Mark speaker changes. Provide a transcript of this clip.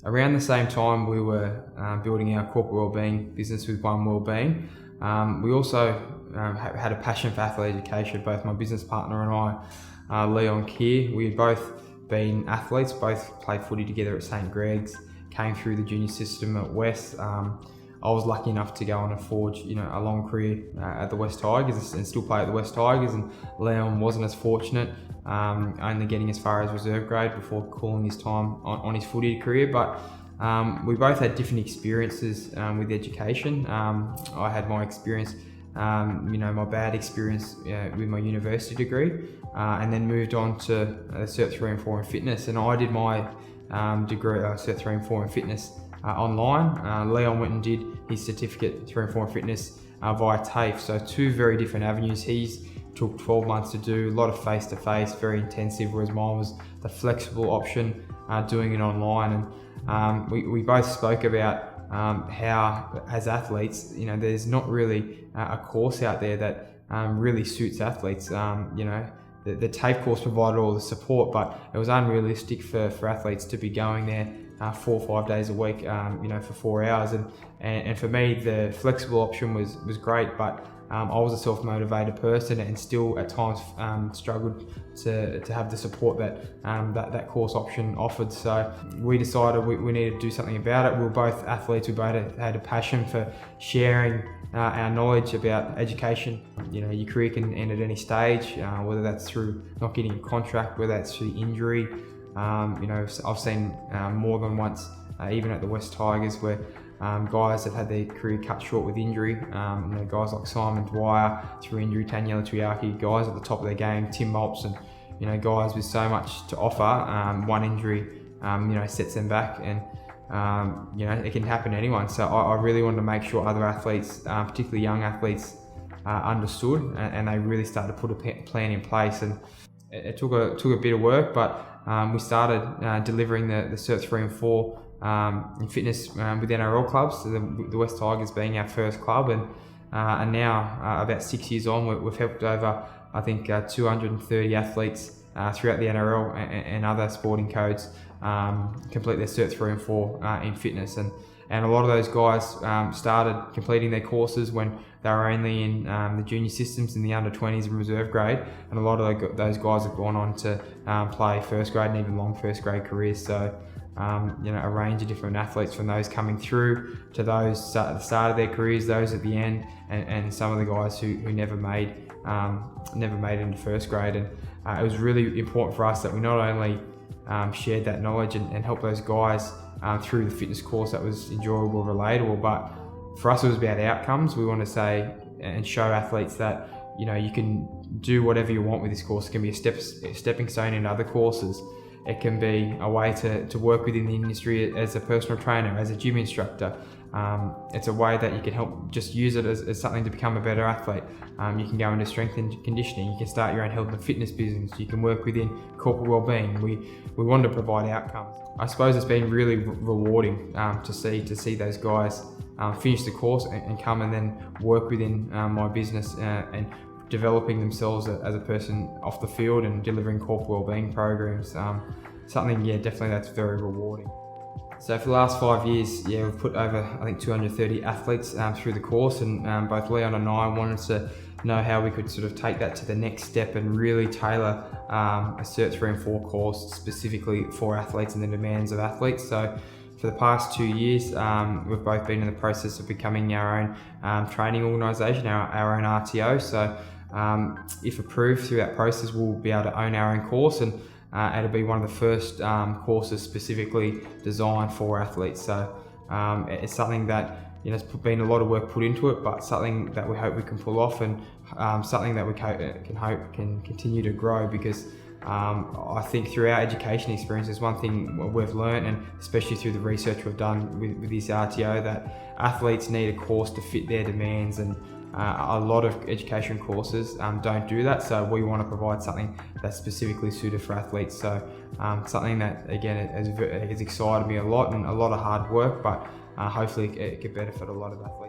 Speaker 1: Around the same time, we were building our corporate wellbeing business with One Wellbeing. We also had a passion for athlete education. Both my business partner and I, Leon Keir, we had both been athletes, both played footy together at St Greg's, came through the junior system at West. I was lucky enough to go on and forge, a long career at the West Tigers and still play at the West Tigers. And Leon wasn't as fortunate, only getting as far as reserve grade before calling his time on his footy career. But we both had different experiences with education. I had my experience, my bad experience with my university degree, and then moved on to Cert 3 and 4 in fitness. And I did my degree, Cert 3 and 4 in fitness online. Leon went and did his certificate 3 and 4 in fitness via TAFE. So two very different avenues. He's took 12 months to do, a lot of face-to-face, very intensive, whereas mine was the flexible option, doing it online. And we both spoke about how, as athletes, there's not really a course out there that really suits athletes. The TAFE course provided all the support, but it was unrealistic for athletes to be going there 4 or 5 days a week, for 4 hours. And for me, the flexible option was great, but I was a self-motivated person and still at times struggled to have the support that course option offered. So we decided we needed to do something about it. We were both athletes. We both had a passion for sharing our knowledge about education. Your career can end at any stage, whether that's through not getting a contract, whether that's through injury. I've seen more than once, even at the West Tigers, where guys have had their career cut short with injury. Guys like Simon Dwyer through injury, Taniela Tuiaki, guys at the top of their game, Tim Maltz, and guys with so much to offer. One injury, sets them back, and it can happen to anyone. So I really wanted to make sure other athletes, particularly young athletes, understood, and they really started to put a plan in place. And it took a bit of work, but we started delivering the Cert 3 and 4 in fitness with NRL clubs, so the West Tigers being our first club. And now, about 6 years on, we've helped over, I think, 230 athletes throughout the NRL and other sporting codes complete their Cert 3 and 4 in fitness. And a lot of those guys started completing their courses when they were only in the junior systems in the under 20s and reserve grade. And a lot of those guys have gone on to play first grade and even long first grade careers. So, a range of different athletes, from those coming through to those at the start of their careers, those at the end, and some of the guys who never made it into first grade. And it was really important for us that we not only shared that knowledge and helped those guys through the fitness course that was enjoyable, relatable, but for us it was about outcomes. We want to say and show athletes that you can do whatever you want with this course. It can be a stepping stone into other courses. It can be a way to work within the industry as a personal trainer, as a gym instructor. It's a way that you can help just use it as something to become a better athlete. You can go into strength and conditioning. You can start your own health and fitness business. You can work within corporate wellbeing. We want to provide outcomes. I suppose it's been really rewarding to see those guys finish the course and come and then work within my business and developing themselves as a person off the field and delivering corporate wellbeing programs. Something, definitely that's very rewarding. So for the last 5 years, we've put over, I think, 230 athletes through the course, and both Leon and I wanted to know how we could sort of take that to the next step and really tailor a Cert 3 and 4 course specifically for athletes and the demands of athletes. So for the past 2 years, we've both been in the process of becoming our own training organisation, our own RTO. So if approved through that process, we'll be able to own our own course, and it'll be one of the first courses specifically designed for athletes. So it's something that there's been a lot of work put into it, but something that we hope we can pull off, and something that we can hope can continue to grow, because I think through our education experiences, one thing we've learned, and especially through the research we've done with this RTO, that athletes need a course to fit their demands, and a lot of education courses don't do that. So we want to provide something that's specifically suited for athletes. So something that, again, has excited me a lot, and a lot of hard work, but hopefully it could benefit a lot of athletes.